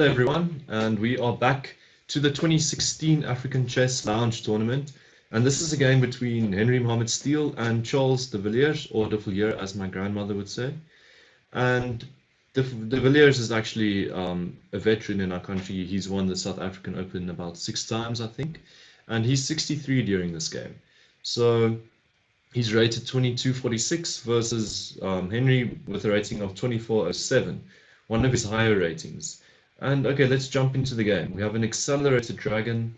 Hello everyone, and we are back to the 2016 African Chess Lounge Tournament, and this is a game between Henry Mohamed Steel and Charles de Villiers, or de Villiers as my grandmother would say. And de Villiers is actually a veteran in our country. He's won the South African Open about 6 times, I think, and he's 63 during this game. So he's rated 2246 versus Henry with a rating of 2407, one of his higher ratings. And okay, let's jump into the game. We have an accelerated dragon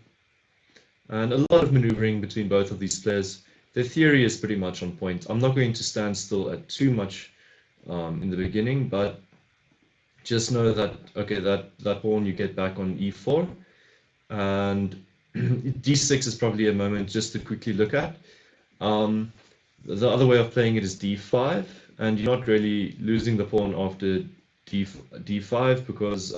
and a lot of maneuvering between both of these players. Their theory is pretty much on point. I'm not going to stand still at too much in the beginning, but just know that, okay, that pawn you get back on e4, and d6 is probably a moment just to quickly look at. The other way of playing it is d5, and you're not really losing the pawn after d5 because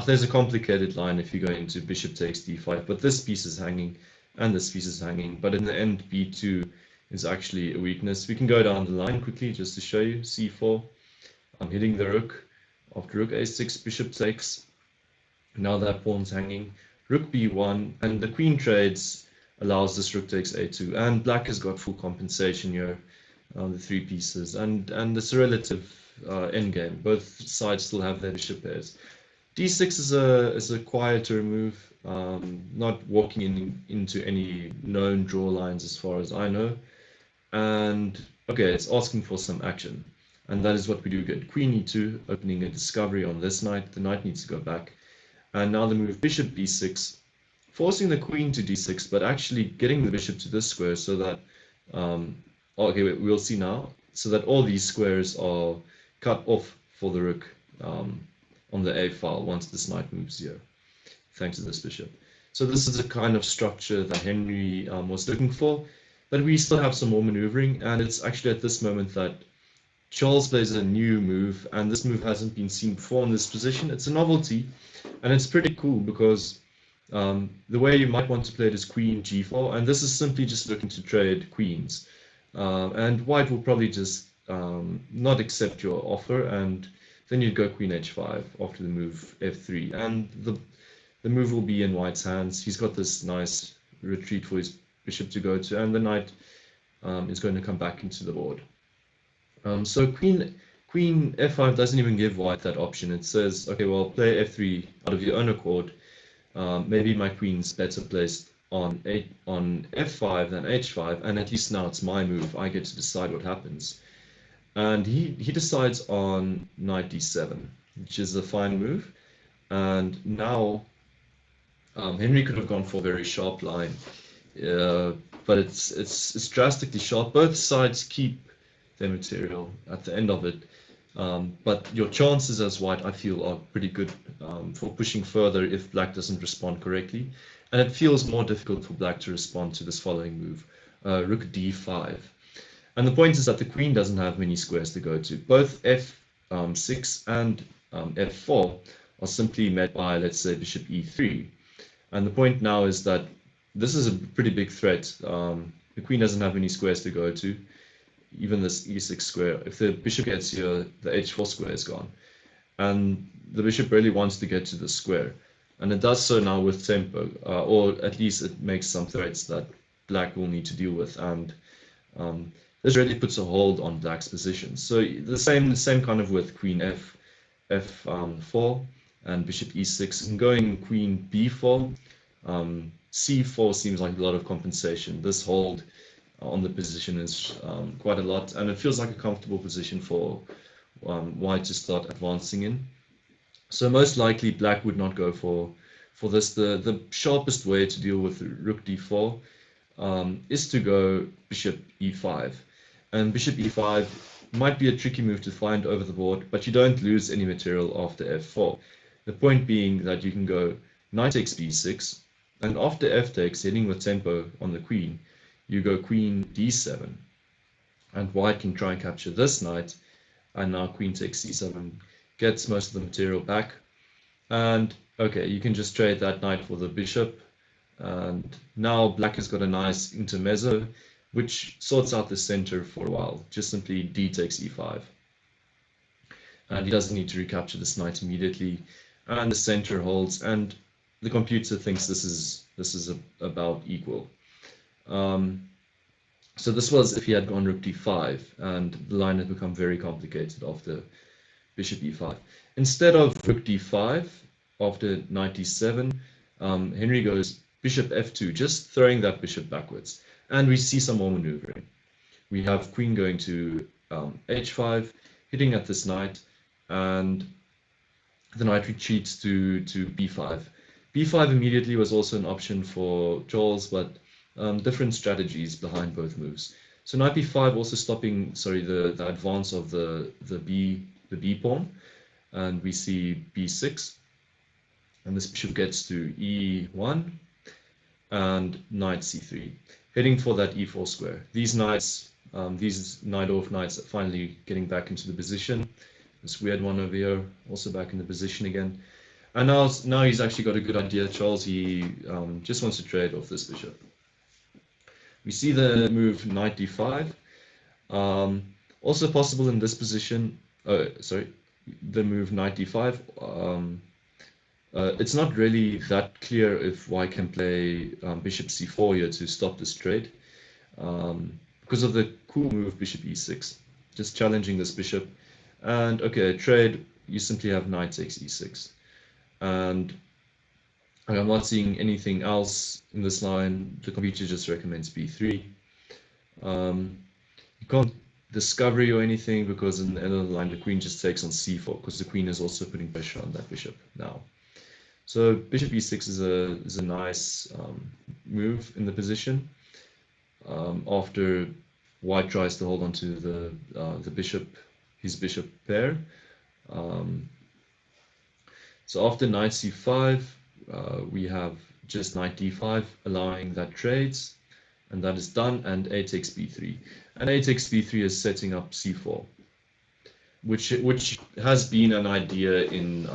there's a complicated line if you go into bishop takes d5, but this piece is hanging and this piece is hanging, but in the end b2 is actually a weakness. We can go down the line quickly just to show you. c4, I'm hitting the rook. After rook a6, bishop takes. Now that pawn's hanging. Rook b1, and the queen trades allows this rook takes a2, and black has got full compensation here, the three pieces, and it's a relative endgame. Both sides still have their bishop pairs. d6 is a quieter move, not walking into any known draw lines as far as I know, and okay, it's asking for some action, and that is what we do get. Queen e2, opening a discovery on this knight. The knight needs to go back, and now the move bishop b6, forcing the queen to d6, but actually getting the bishop to this square so that, okay, we'll see now, so that all these squares are cut off for the rook on the a file once this knight moves here, thanks to this bishop. So this is a kind of structure that Henry was looking for, but we still have some more maneuvering, and it's actually at this moment that Charles plays a new move, and this move hasn't been seen before in this position. It's a novelty, and it's pretty cool because the way you might want to play it is queen g4, and this is simply just looking to trade queens. And white will probably just not accept your offer, and then you'd go queen h5 after the move f3, and the move will be in white's hands. He's got this nice retreat for his bishop to go to, and the knight is going to come back into the board. So queen f5 doesn't even give white that option. It says, okay, well, play f3 out of your own accord. Maybe my queen's better placed on f5 than h5, and at least now it's my move. I get to decide what happens. And he decides on knight d7, which is a fine move. And now Henry could have gone for a very sharp line, but it's drastically sharp. Both sides keep their material at the end of it, but your chances as white, I feel, are pretty good for pushing further if black doesn't respond correctly, and it feels more difficult for black to respond to this following move, rook d5. And the point is that the queen doesn't have many squares to go to. Both f6 and f4 are simply met by, let's say, bishop e3. And the point now is that this is a pretty big threat. The queen doesn't have many squares to go to, even this e6 square. If the bishop gets here, the h4 square is gone. And the bishop really wants to get to the square. And it does so now with tempo, or at least it makes some threats that black will need to deal with. And this really puts a hold on black's position. So the same kind of with queen f4 and bishop e6, and going queen b4, c4 seems like a lot of compensation. This hold on the position is quite a lot, and it feels like a comfortable position for white to start advancing in. So most likely black would not go for this. The sharpest way to deal with rook d4 is to go bishop e5, and bishop e5 might be a tricky move to find over the board, but you don't lose any material after f4. The point being that you can go knight takes b6, and after f takes, hitting with tempo on the queen, you go queen d7, and white can try and capture this knight, and now queen takes c7 gets most of the material back, and okay, you can just trade that knight for the bishop, and now black has got a nice intermezzo which sorts out the center for a while. Just simply d takes e5. And he doesn't need to recapture this knight immediately. and the center holds, and the computer thinks this is about equal. So this was if he had gone rook d5, and the line had become very complicated after bishop e5. Instead of rook d5, after knight d7, Henry goes bishop f2, just throwing that bishop backwards. And we see some more maneuvering. We have queen going to h5, hitting at this knight, and the knight retreats to b5. b5 immediately was also an option for Charles, but different strategies behind both moves. So knight b5 also stopping, sorry, the advance of the b pawn, and we see b6, and this bishop gets to e1 and knight c3, heading for that e4 square. These knights, these knight-off knights are finally getting back into the position. This weird one over here, also back in the position again. And now he's actually got a good idea, Charles. He just wants to trade off this bishop. We see the move knight d5. Also possible in this position, the move knight d5. It's not really that clear if white can play bishop c4 here to stop this trade, because of the cool move bishop e6, just challenging this bishop. And okay, trade, you simply have knight takes e6. And I'm not seeing anything else in this line. The computer just recommends b3. You can't discovery or anything, because in the end of the line the queen just takes on c4, because the queen is also putting pressure on that bishop now. So bishop e6 is a nice move in the position, after white tries to hold on to the bishop, his bishop pair. So after knight c5, we have just knight d5, allowing that trades, and that is done, and a takes b3. And a takes b3 is setting up c4, which has been an idea in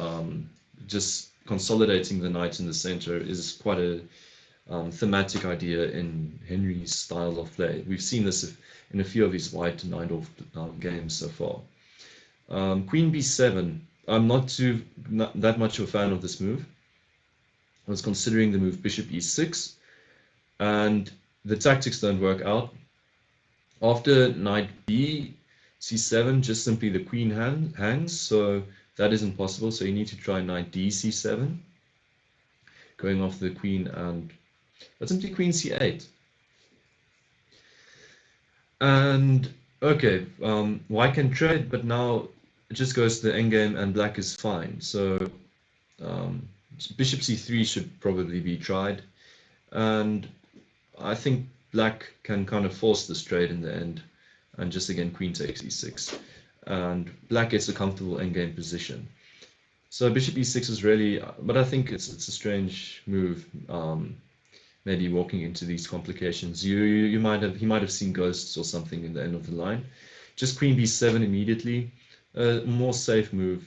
just consolidating the knight in the center, is quite a thematic idea in Henry's style of play. We've seen this in a few of his white knight-off games so far. Queen b7. I'm not that much of a fan of this move. I was considering the move bishop e6, and the tactics don't work out. After knight b c7, just simply the queen hangs, so that isn't possible. So you need to try knight d c7, going off the queen, and but simply queen c8. And okay, white can trade, but now it just goes to the endgame, and black is fine. So bishop c3 should probably be tried, and I think black can kind of force this trade in the end, and just again queen takes e6, and black gets a comfortable endgame position. So bishop e6 is really, but I think it's a strange move. Maybe walking into these complications, he might have seen ghosts or something in the end of the line. Just queen b7 immediately, a more safe move.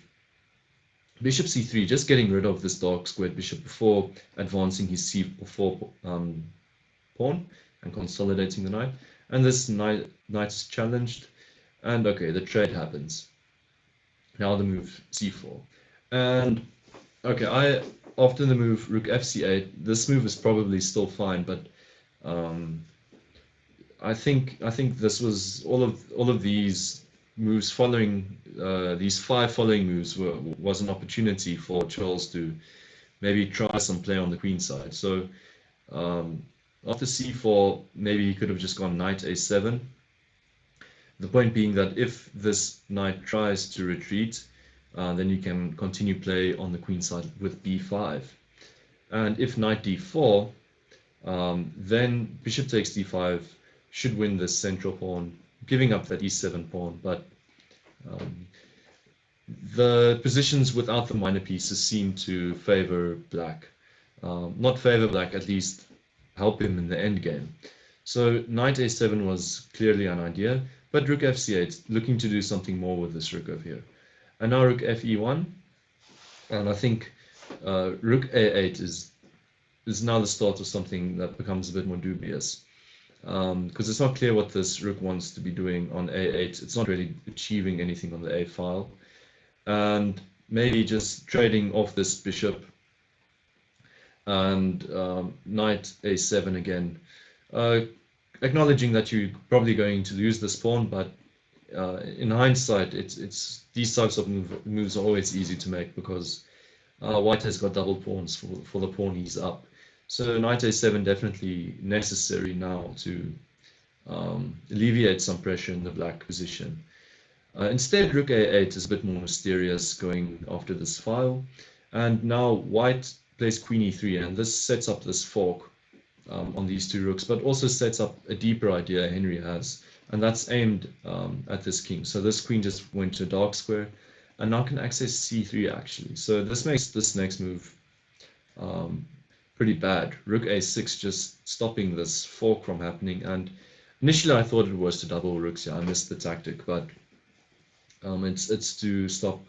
Bishop c3, just getting rid of this dark squared bishop before advancing his c4 pawn and consolidating the knight. And this knight is challenged, and okay, the trade happens. Now the move c4, and okay, after the move rook fc8, this move is probably still fine, but I think this was all of these moves following, these 5 following moves was an opportunity for Charles to maybe try some play on the queen side. So after c4, maybe he could have just gone knight a7. The point being that if this knight tries to retreat, then you can continue play on the queen side with b5. And if knight d4, then bishop takes d5 should win this central pawn, giving up that e7 pawn. But the positions without the minor pieces seem to favor black. Not favor black, at least help him in the endgame. So knight a7 was clearly an idea, but rook fc8, looking to do something more with this rook over here. And now rook fe1, and I think rook a8 is now the start of something that becomes a bit more dubious, because it's not clear what this rook wants to be doing on a8. It's not really achieving anything on the a file, and maybe just trading off this bishop and knight a7 again, uh, acknowledging that you're probably going to lose this pawn, but in hindsight, it's these types of moves are always easy to make because white has got double pawns for the pawn he's up. So knight a7 definitely necessary now to alleviate some pressure in the black position. Instead, rook a8 is a bit more mysterious going after this file. And now white plays queen e3, and this sets up this fork on these two rooks, but also sets up a deeper idea Henry has, and that's aimed at this king. So this queen just went to a dark square, and now can access c3 actually. So this makes this next move pretty bad. Rook a6 just stopping this fork from happening, and initially I thought it was to double rooks. Yeah, I missed the tactic, but it's to stop,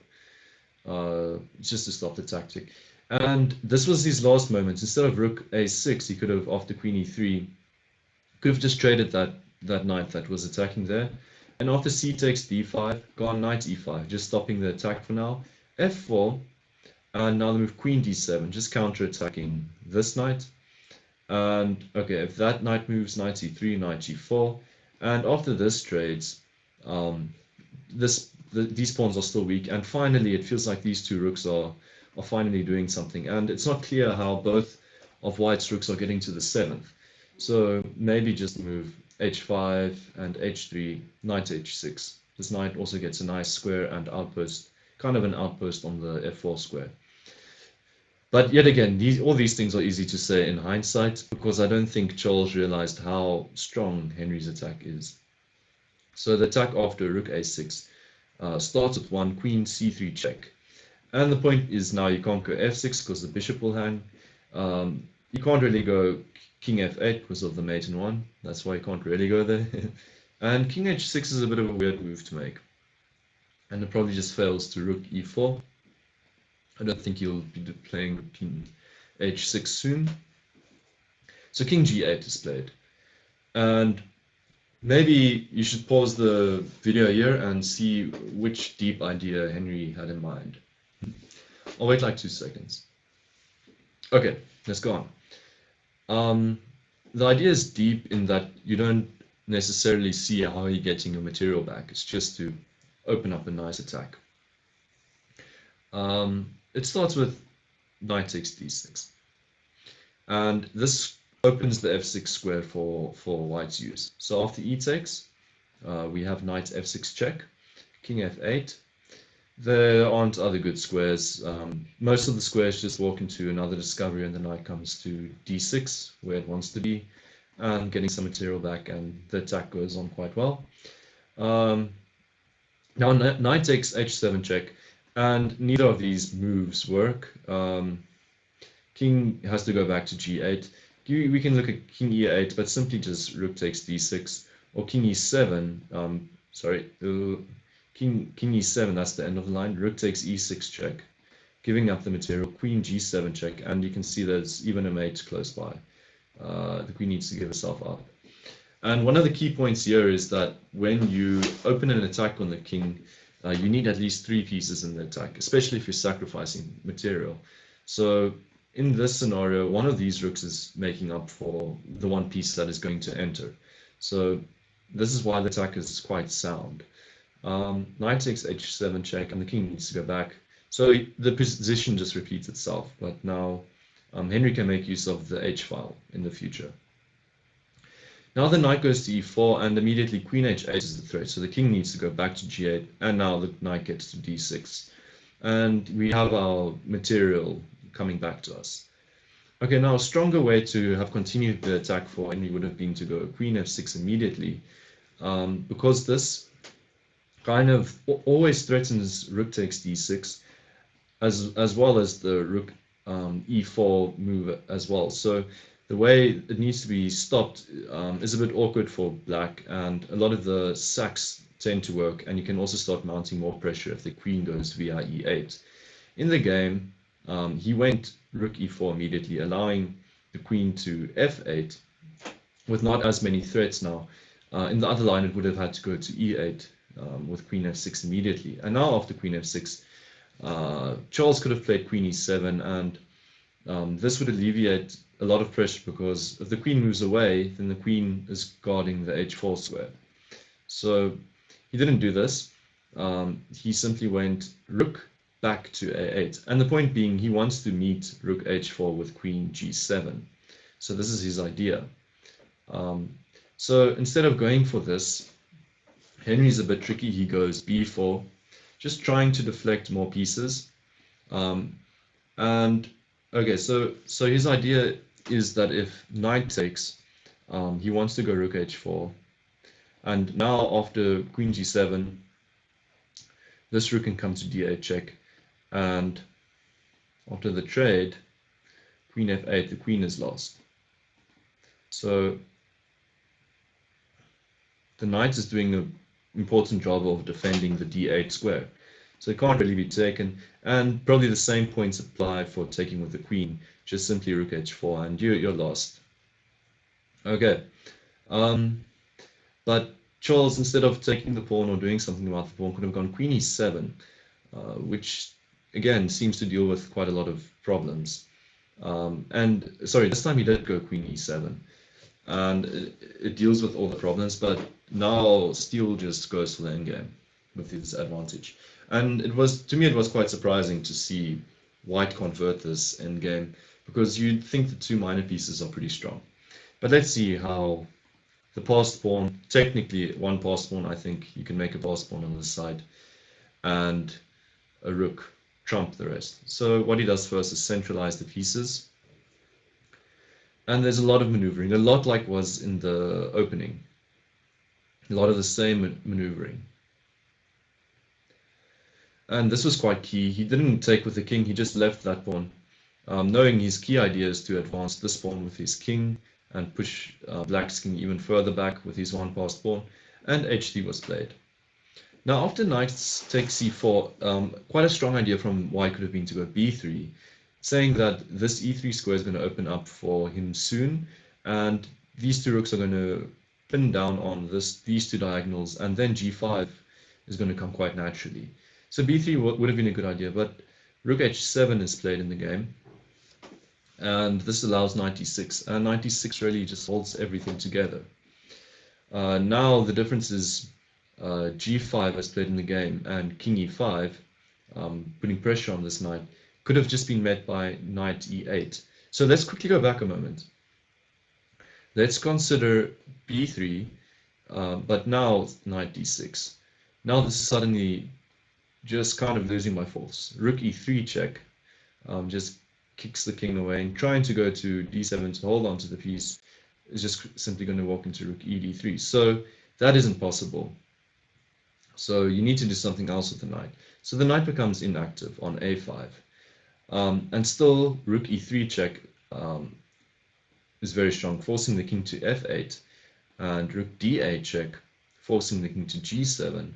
it's just to stop the tactic. And this was his last moment. Instead of rook a6, he could have, after queen e3, could have just traded that knight that was attacking there. And after c takes d5, gone knight e5, just stopping the attack for now. f4, and now the move queen d7, just counter-attacking this knight. And okay, if that knight moves, knight e3, knight g4, and after this trades, these pawns are still weak, and finally it feels like these two rooks are finally doing something, and it's not clear how both of white's rooks are getting to the 7th. So maybe just move h5 and h3, knight h6. This knight also gets a nice square and outpost, kind of an outpost on the f4 square. But yet again, all these things are easy to say in hindsight, because I don't think Charles realized how strong Henry's attack is. So the attack after rook a6 starts with one queen c3 check. And the point is now you can't go f6 because the bishop will hang. You can't really go king f8 because of the mate in one. That's why you can't really go there. And king h6 is a bit of a weird move to make. And it probably just fails to rook e4. I don't think you'll be playing king h6 soon. So king g8 is played. And maybe you should pause the video here and see which deep idea Henry had in mind. I'll wait like 2 seconds. Okay, let's go on. The idea is deep in that you don't necessarily see how you're getting your material back. It's just to open up a nice attack. It starts with knight takes d6. And this opens the f6 square for white's use. So after e takes, we have knight f6 check, king f8. There aren't other good squares. Most of the squares just walk into another discovery, and the knight comes to d6, where it wants to be, and getting some material back, and the attack goes on quite well. Now knight takes h7 check, and neither of these moves work. King has to go back to g8. We can look at king e8, but simply just rook takes d6, or king e7. King e7, that's the end of the line. Rook takes e6 check, giving up the material. Queen g7 check, and you can see there's even a mate close by. The queen needs to give herself up. And one of the key points here is that when you open an attack on the king, you need at least 3 pieces in the attack, especially if you're sacrificing material. So in this scenario, one of these rooks is making up for the one piece that is going to enter. So this is why the attack is quite sound. Knight takes h7 check, and the king needs to go back. So the position just repeats itself, but now Henry can make use of the h-file in the future. Now the knight goes to e4, and immediately queen h8 is the threat, so the king needs to go back to g8, and now the knight gets to d6. And we have our material coming back to us. Okay, now a stronger way to have continued the attack for Henry would have been to go queen f6 immediately, because this kind of always threatens rook takes d6, as well as the rook e4 move as well. So the way it needs to be stopped is a bit awkward for black, and a lot of the sacks tend to work, and you can also start mounting more pressure if the queen goes via e8. In the game, he went rook e4 immediately, allowing the queen to f8 with not as many threats now. In the other line, it would have had to go to e8 with queen f6 immediately. And now after queen f6, Charles could have played queen e7, and this would alleviate a lot of pressure, because if the queen moves away, then the queen is guarding the h4 square. So he didn't do this. He simply went rook back to a8. And the point being, he wants to meet rook h4 with queen g7. So this is his idea. So instead of going for this, Henry's a bit tricky. He goes b4, just trying to deflect more pieces. And okay, so his idea is that if knight takes, he wants to go rook h4. And now after queen g7, this rook can come to d8 check. And after the trade, queen f8, the queen is lost. So the knight is doing an important job of defending the d8 square. So it can't really be taken. And probably the same points apply for taking with the queen. Just simply rook h4 and you're lost. Okay. But Charles, instead of taking the pawn or doing something about the pawn, could have gone queen e7, which again seems to deal with quite a lot of problems. And sorry, this time he did go queen e7, and it deals with all the problems. But now Steel just goes for the endgame with his advantage. And it was, to me, it was quite surprising to see White convert this endgame, because you'd think the two minor pieces are pretty strong. But let's see how the passed pawn, technically one passed pawn, I think you can make a passed pawn on this side, and a rook trump the rest. So what he does first is centralize the pieces. And there's a lot of maneuvering, a lot like was in the opening. A lot of the same maneuvering. And this was quite key. He didn't take with the king, he just left that pawn, knowing his key idea is to advance this pawn with his king and push Black's king even further back with his one passed pawn, and h3 was played. Now after knight takes c4, quite a strong idea from White could have been to go b3, saying that this e3 square is going to open up for him soon, and these two rooks are going to pin down on these two diagonals, and then g5 is going to come quite naturally. So b3 would have been a good idea, but rook h7 is played in the game, and this allows knight e6, and knight e6 really just holds everything together. Now the difference is g5 is played in the game, and king e5, putting pressure on this knight, could have just been met by knight e8. So let's quickly go back a moment. Let's consider b3, but now knight d6. Now this is suddenly just kind of losing by force. Rook e3 check, just kicks the king away, and trying to go to d7 to hold on to the piece is just simply going to walk into rook e d3. So that isn't possible. So you need to do something else with the knight. So the knight becomes inactive on a5. And still rook e3 check is very strong, forcing the king to f8, and rook d8 check, forcing the king to g7.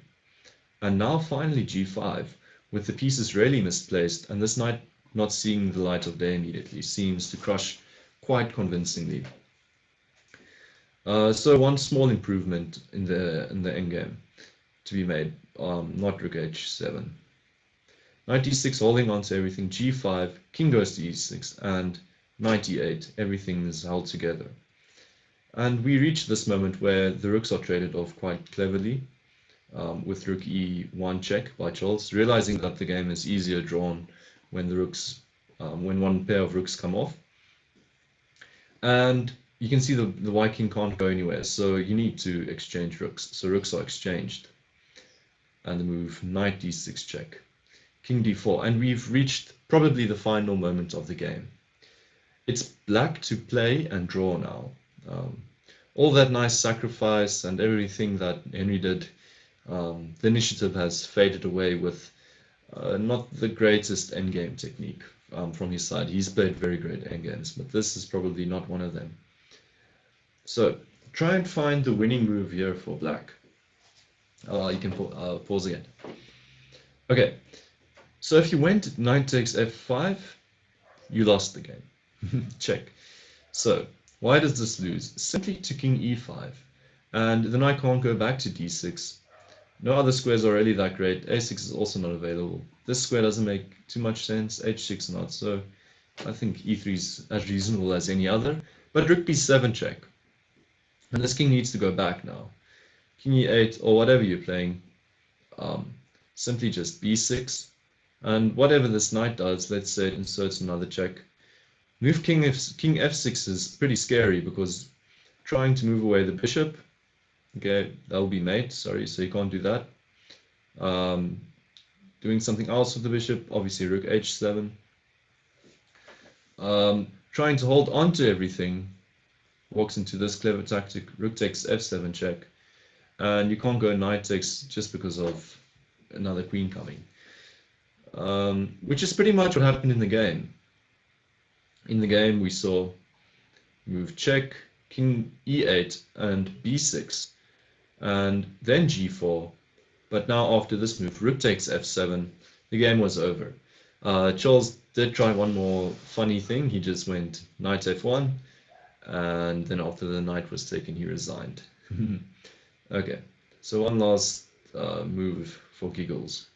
And now finally g5, with the pieces really misplaced, and this knight not seeing the light of day immediately, seems to crush quite convincingly. So one small improvement in the endgame to be made, not rook h7. Knight e6 holding on to everything, g5, king goes to e6, and knight e8, everything is held together. And we reach this moment where the rooks are traded off quite cleverly, with rook e1 check by Charles, realizing that the game is easier drawn when the rooks, when one pair of rooks come off. And you can see the white king can't go anywhere, so you need to exchange rooks. So rooks are exchanged, and the move knight d6 check, king d4, and we've reached probably the final moment of the game. It's black to play and draw now. All that nice sacrifice and everything that Henry did, the initiative has faded away with not the greatest endgame technique from his side. He's played very great endgames, but this is probably not one of them. So try and find the winning move here for black. You can pause again. Okay, so if you went knight takes f5, you lost the game. Check. So why does this lose? Simply to king e5, and the knight can't go back to d6. No other squares are really that great. A6 is also not available. This square doesn't make too much sense. H6 not. So I think E3 is as reasonable as any other. But rook B7 check. And this king needs to go back now. King E8 or whatever you're playing. Simply just B6. And whatever this knight does, let's say it inserts another check. Move king F6 is pretty scary because trying to move away the bishop. Okay, that'll be mate. Sorry, so you can't do that. Doing something else with the bishop, obviously rook H7. Trying to hold on to everything. Walks into this clever tactic. Rook takes F7 check. And you can't go knight takes just because of another queen coming. Which is pretty much what happened in the game. In the game we saw move check, king E8 and B6 and then G4. But now after this move, rook takes F7, the game was over. Charles did try one more funny thing. He just went knight F1 and then after the knight was taken he resigned. Okay, so one last move for giggles.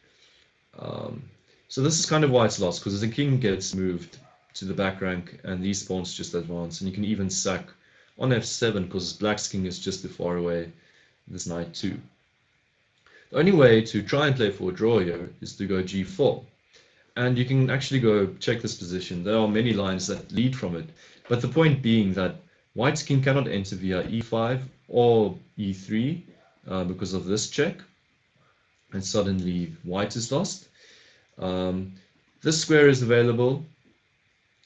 So this is kind of why it's lost, because the king gets moved to the back rank and these pawns just advance, and you can even sack on F7 because black's king is just too far away, this knight too. The only way to try and play for a draw here is to go G4, and you can actually go check this position. There are many lines that lead from it, but the point being that white's king cannot enter via E5 or E3 because of this check, and suddenly white is lost. This square is available,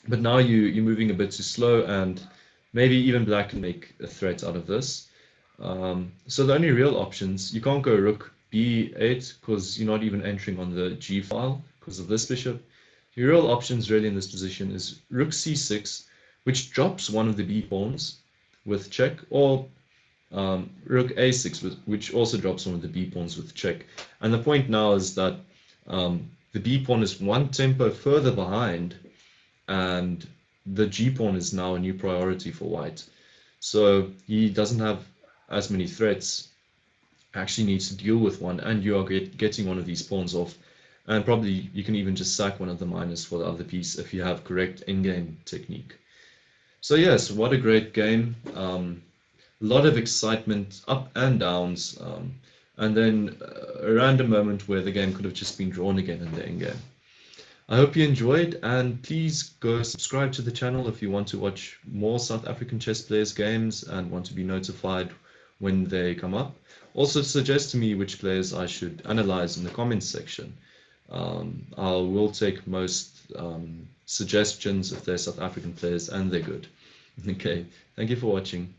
but now you're moving a bit too slow, and maybe even black can make a threat out of this. So the only real options, you can't go rook B8 because you're not even entering on the G file because of this bishop. Your real options really in this position is rook C6, which drops one of the B pawns with check, or rook A6, which also drops one of the B pawns with check. And the point now is that the B pawn is one tempo further behind, and the G pawn is now a new priority for white. So he doesn't have as many threats, actually needs to deal with one, and you are getting one of these pawns off. And probably you can even just sack one of the minors for the other piece if you have correct in-game technique. So yes, what a great game. A lot of excitement, up and downs, and then a random moment where the game could have just been drawn again in the endgame. I hope you enjoyed, and please go subscribe to the channel if you want to watch more South African chess players games and want to be notified when they come up. Also suggest to me which players I should analyze in the comments section. I will take most suggestions if they're South African players and they're good. Okay, thank you for watching.